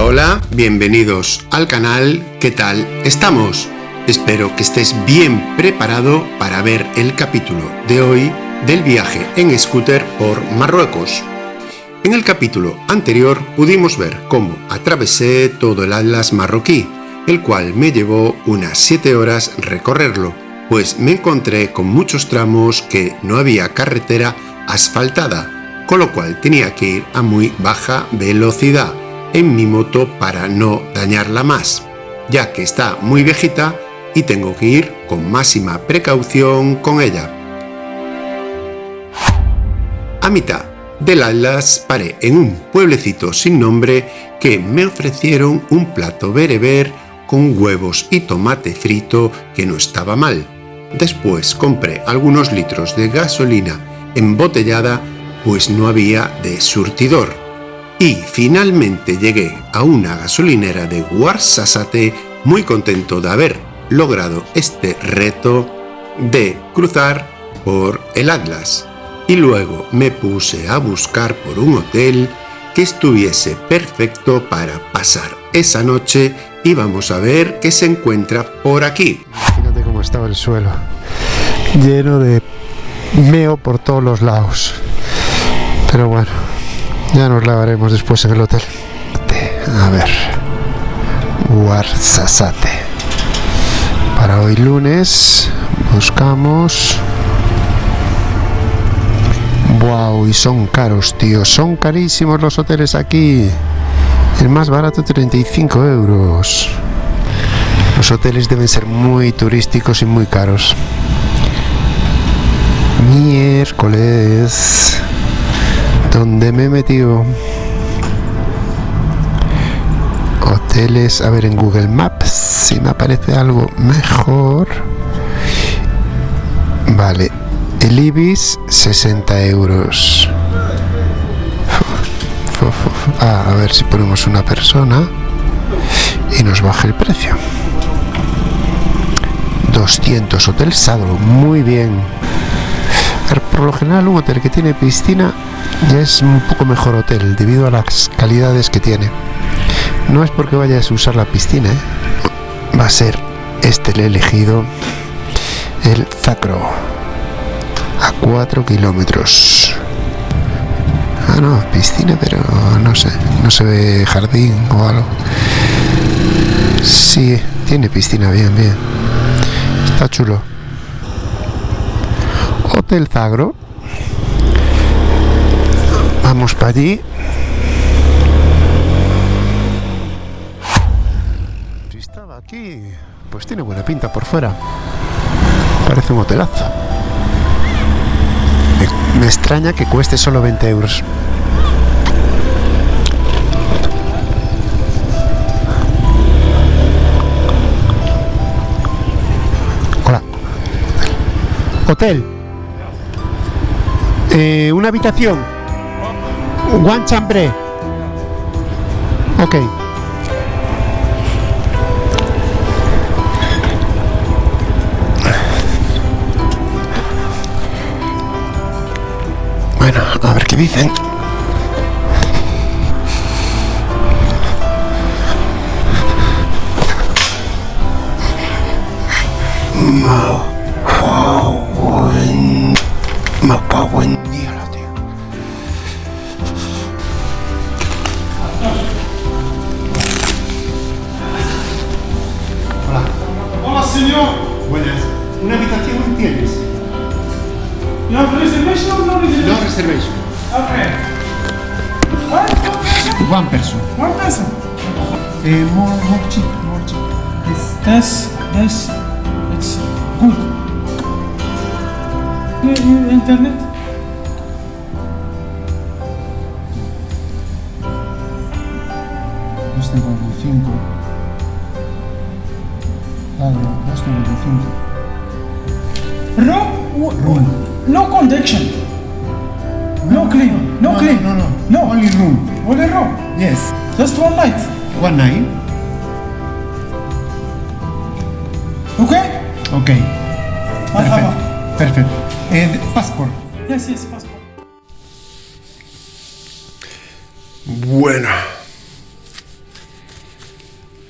Hola, hola, bienvenidos al canal. ¿Qué tal estamos? Espero que estés bien preparado para ver el capítulo de hoy del viaje en scooter por Marruecos. En el capítulo anterior pudimos ver cómo atravesé todo el Atlas marroquí, el cual me llevó unas 7 horas recorrerlo, pues me encontré con muchos tramos que no había carretera asfaltada, con lo cual tenía que ir a muy baja velocidad en mi moto para no dañarla más, ya que está muy viejita y tengo que ir con máxima precaución con ella. A mitad del Atlas paré en un pueblecito sin nombre que me ofrecieron un plato bereber con huevos y tomate frito que no estaba mal. Después compré algunos litros de gasolina embotellada, pues no había de surtidor. Y finalmente llegué a una gasolinera de Ouarzazate, muy contento de haber logrado este reto de cruzar por el Atlas. Y luego me puse a buscar por un hotel que estuviese perfecto para pasar esa noche y vamos a ver qué se encuentra por aquí. Fíjate cómo estaba el suelo, lleno de meo por todos los lados. Pero bueno, ya nos lavaremos después en el hotel. A ver, Ouarzazate. Para hoy lunes buscamos. Wow, y son caros, tío. Son carísimos los hoteles aquí. El más barato 35 euros. Los hoteles deben ser muy turísticos y muy caros. Miércoles. ¿Dónde me he metido? Hoteles, a ver en Google Maps si me aparece algo mejor. Vale, el Ibis 60 euros. A ver si ponemos una persona y nos baja el precio. 200, Hotel Sagro, muy bien. Por lo general un hotel que tiene piscina ya es un poco mejor hotel debido a las calidades que tiene. No es porque vayas a usar la piscina, va a ser este el elegido, el Zacro, a 4 kilómetros. Ah, no, piscina, pero no sé, no se ve jardín o algo. Sí, tiene piscina, bien, bien. Está chulo. Hotel Zagro. Vamos para allí. Si estaba aquí, pues tiene buena pinta por fuera. Parece un hotelazo. Me extraña que cueste solo 20 euros. Hola. Hotel. Una habitación. One chambre. Ok. Bueno, a ver qué dicen. Me cago en hielo, tío. Hola. Hola, señor. Buenas. ¿Una habitación tienes? You have reservation or no reservation? No reservation. Okay. One person. One person. More cheap, more cheap. This, it's good. Internet? $2.95. Claro, $2.95. Room? No connection. No clean. No clean. No. Only room. Only room. Yes. Just one night. One night. Okay? Okay. Marhaba. Perfect. Passport. Yes, passport. Bueno,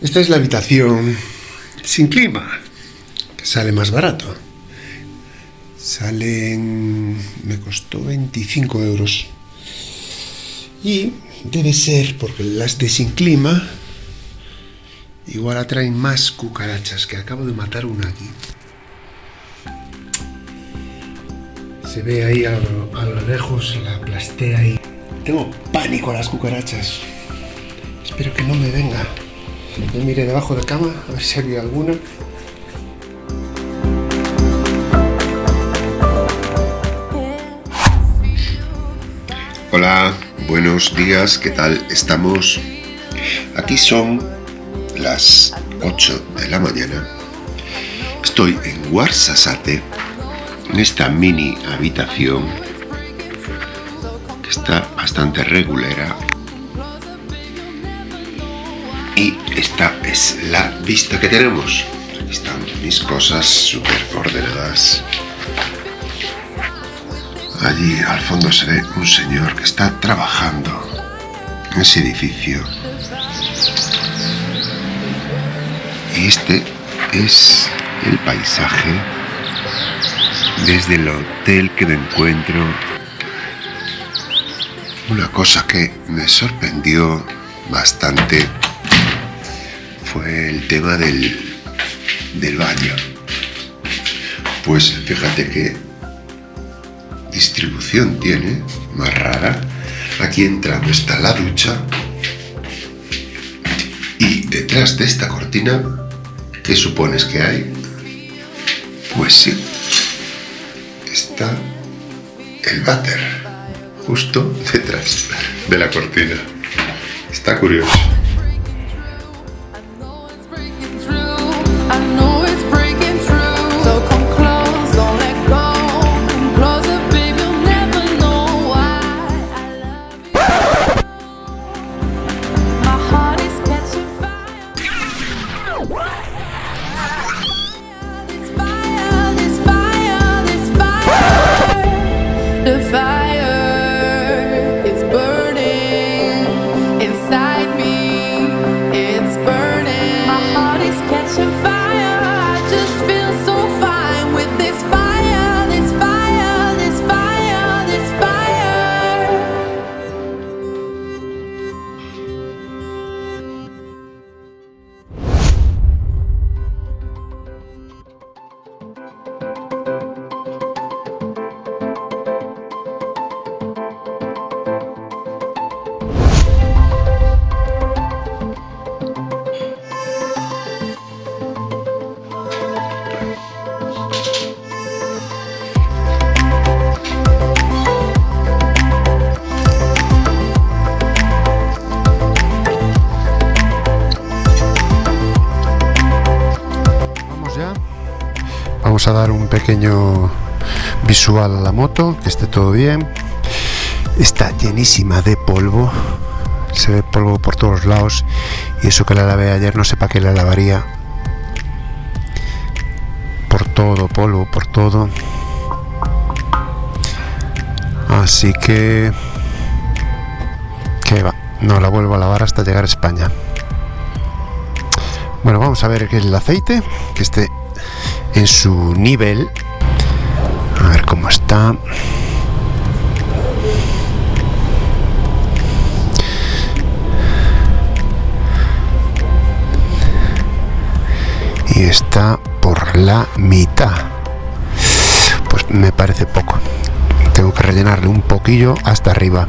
Esta es la habitación sin clima, que sale más barato. Me costó 25 euros. Y debe ser porque las de sin clima igual atraen más cucarachas, que acabo de matar una aquí. Se ve ahí a lo lejos, la aplasté ahí. Tengo pánico a las cucarachas. Espero que no me venga. Yo miré debajo de la cama a ver si había alguna. Hola, buenos días, ¿qué tal estamos? Aquí son las 8 de la mañana. Estoy en Ouarzazate, en esta mini habitación que está bastante regulera, y esta es la vista que tenemos. Aquí están mis cosas súper ordenadas. Allí al fondo se ve un señor que está trabajando en ese edificio. Y este es el paisaje desde el hotel que me encuentro. Una cosa que me sorprendió bastante fue el tema del baño. Pues fíjate que distribución tiene más rara. Aquí entrando está la ducha, y detrás de esta cortina, ¿qué supones que hay? Pues sí, está el váter justo detrás de la cortina. Está curioso. Vamos a dar un pequeño visual a la moto, que esté todo bien. Está llenísima de polvo, se ve polvo por todos lados, y eso que la lavé ayer no sé para qué la lavaría. Por todo, polvo por todo. Así que va, no la vuelvo a lavar hasta llegar a España. Bueno, vamos a ver que el aceite que esté en su nivel, a ver cómo está. Y está por la mitad. Pues me parece poco. Tengo que rellenarle un poquillo hasta arriba.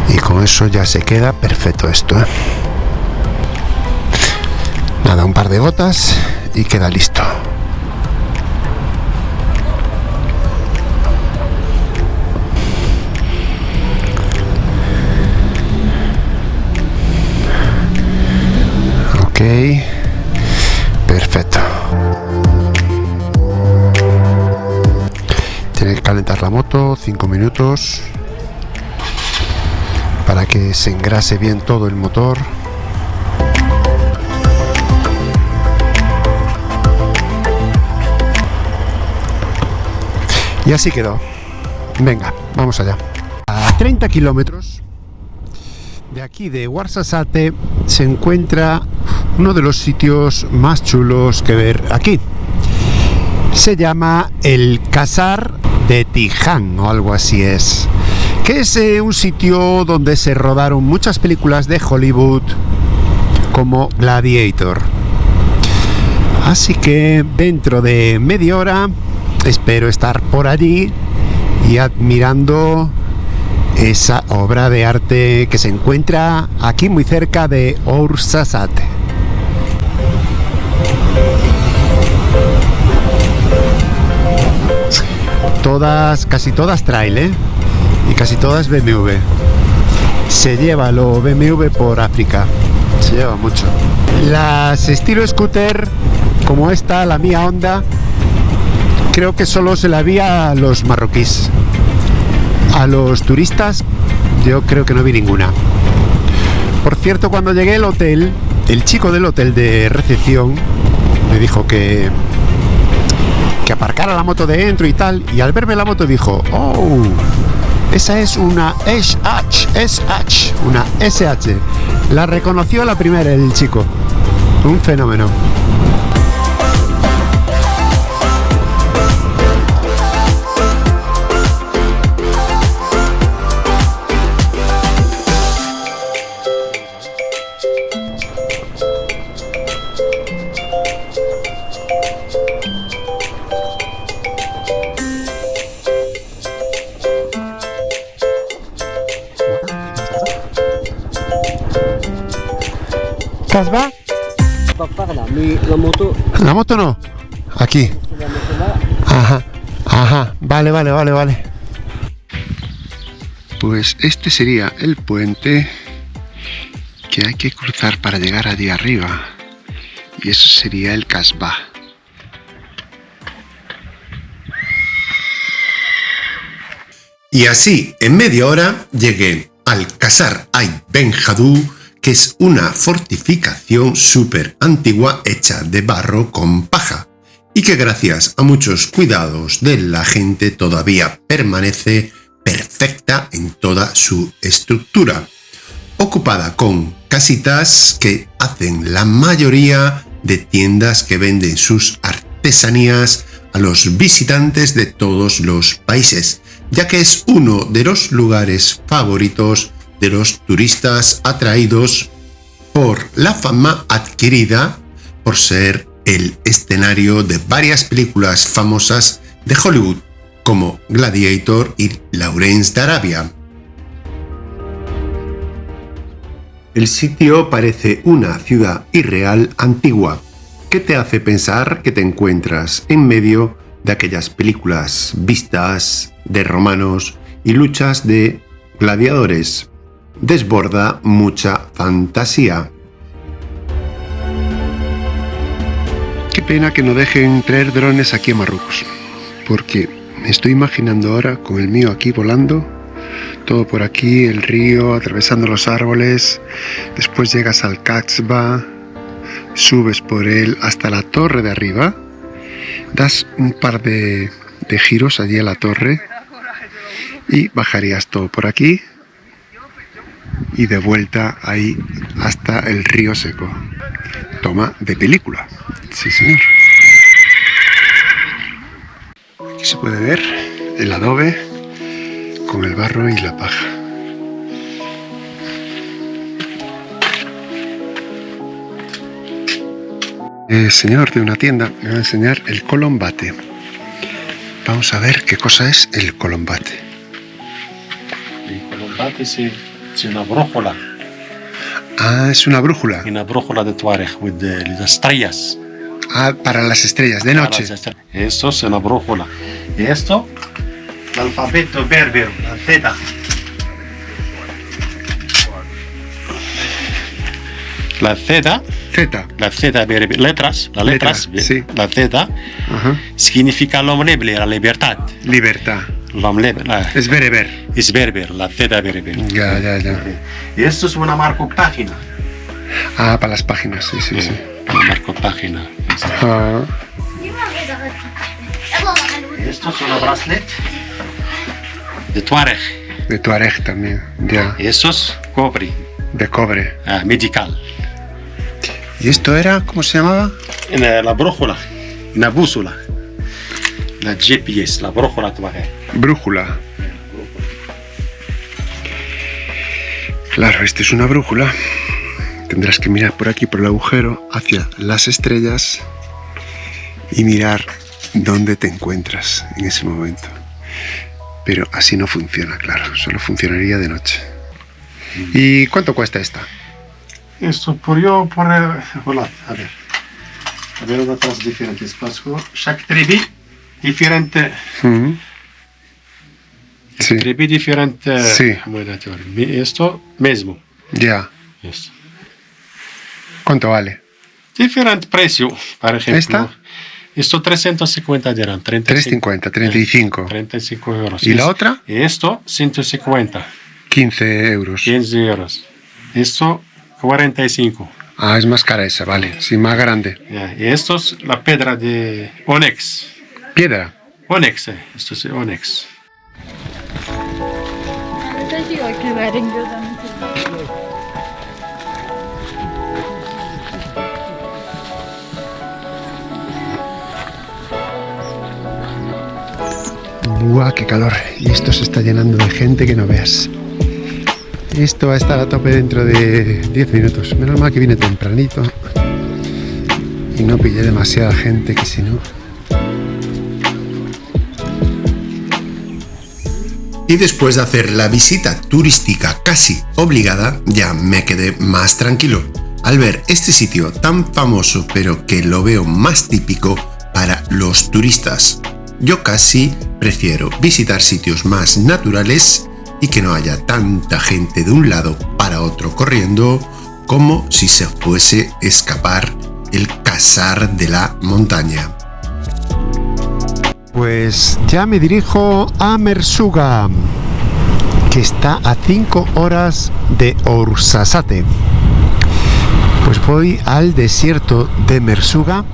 Y con eso ya se queda perfecto esto, ¿eh? Nada, un par de gotas y queda listo. Ok, perfecto. Tiene que calentar la moto 5 minutos para que se engrase bien todo el motor. Y así quedó. Venga, vamos allá. A 30 kilómetros De aquí, de Ouarzazate, se encuentra uno de los sitios más chulos que ver aquí. Se llama el Casar de Tiján o algo así es. Que es un sitio donde se rodaron muchas películas de Hollywood como Gladiator. Así que dentro de media hora espero estar por allí y admirando esa obra de arte que se encuentra aquí muy cerca de Ouarzazate. Casi todas trail, y casi todas BMW. Se lleva lo BMW por África, se lleva mucho. Las estilo scooter como esta, la mía Honda, creo que solo se la vi a los marroquíes. A los turistas yo creo que no vi ninguna. Por cierto, cuando llegué al hotel, el chico del hotel de recepción me dijo que aparcara la moto dentro y tal, y al verme la moto dijo: oh, esa es una SH, una SH. La reconoció a la primera el chico. Un fenómeno. ¿Casbah? La moto. La moto no. Aquí. Ajá. Vale. Pues este sería el puente que hay que cruzar para llegar allí arriba. Y eso sería el Casbah. Y así, en media hora, llegué al Casar Ain Ben Haddou, que es una fortificación súper antigua hecha de barro con paja y que gracias a muchos cuidados de la gente todavía permanece perfecta en toda su estructura, ocupada con casitas que hacen la mayoría de tiendas que venden sus artesanías a los visitantes de todos los países, ya que es uno de los lugares favoritos de los turistas atraídos por la fama adquirida por ser el escenario de varias películas famosas de Hollywood como Gladiator y Lawrence de Arabia. El sitio parece una ciudad irreal antigua que te hace pensar que te encuentras en medio de aquellas películas vistas de romanos y luchas de gladiadores. Desborda mucha fantasía. Qué pena que no dejen traer drones aquí a Marruecos, porque me estoy imaginando ahora con el mío aquí volando, todo por aquí, el río, atravesando los árboles, después llegas al Casbah, subes por él hasta la torre de arriba, das un par de giros allí a la torre y bajarías todo por aquí y de vuelta ahí hasta el río seco. Toma de película. Sí, señor. Aquí se puede ver el adobe con el barro y la paja. El señor de una tienda me va a enseñar el colombate. Vamos a ver qué cosa es el colombate. El colombate es una brújula. Ah, es una brújula. Una brújula de Tuareg con las estrellas. Ah, para las estrellas de noche. Esto es una brújula. Y esto, el alfabeto berbero, la Z. La Z. La Z berbero. Letras. Sí. La Z. Ajá. Significa l'homme libre, la libertad. Libertad. L'homme libre. Es bereber. Es berber, la Z berbero. Ya. Y esto es una marca página. Ah, para las páginas, sí. Una marca página. Ah. Esto es una bracelet de Tuareg. De Tuareg también, ya. Y eso es cobre. De cobre. Medical. ¿Y esto era? ¿Cómo se llamaba? La brújula. Una bússola. La GPS, la brújula todavía. Brújula. Claro, esta es una brújula. Tendrás que mirar por aquí, por el agujero, hacia las estrellas y mirar dónde te encuentras en ese momento. Pero así no funciona, claro. Solo funcionaría de noche. ¿Y cuánto cuesta esta? Esto por yo, hola, a ver. A ver, otras diferentes pasos. Chaque tribu diferente. Sí. Tribu diferente. Sí. Esto mismo. Ya. Esto. ¿Cuánto vale? Diferente precio, por ejemplo. ¿Esta? Esto 350 dirán. 350, 35. 35 euros. ¿Y la otra? Y esto 150. 15 euros. 15 euros. Esto 45. Ah, es más cara esa, vale. Sí, más grande. Ya, y esto es la piedra de Onyx. ¿Piedra? Onyx, esto es Onyx. ¡Buah, qué calor! Y esto se está llenando de gente que no veas. Esto va a estar a tope dentro de 10 minutos. Menos mal que viene tempranito y no pillé demasiada gente, que si no... Y después de hacer la visita turística casi obligada, ya me quedé más tranquilo al ver este sitio tan famoso, pero que lo veo más típico para los turistas. Yo casi prefiero visitar sitios más naturales y que no haya tanta gente de un lado para otro corriendo, como si se fuese a escapar el cazar de la montaña. Pues ya me dirijo a Mersouga, que está a 5 horas de Ouarzazate. Pues voy al desierto de Mersouga.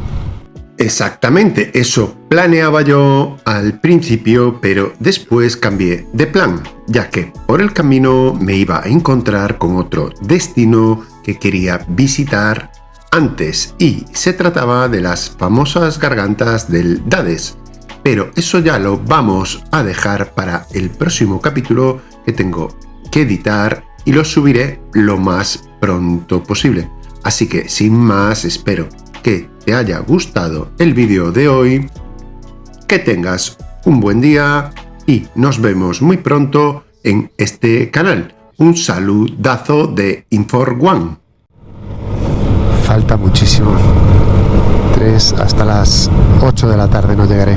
Exactamente, eso planeaba yo al principio, pero después cambié de plan, ya que por el camino me iba a encontrar con otro destino que quería visitar antes, y se trataba de las famosas gargantas del Dades. Pero eso ya lo vamos a dejar para el próximo capítulo, que tengo que editar y lo subiré lo más pronto posible. Así que sin más, espero que te haya gustado el vídeo de hoy, que tengas un buen día y nos vemos muy pronto en este canal. Un saludazo de Infor1. Falta muchísimo. Hasta las 8 de la tarde no llegaré.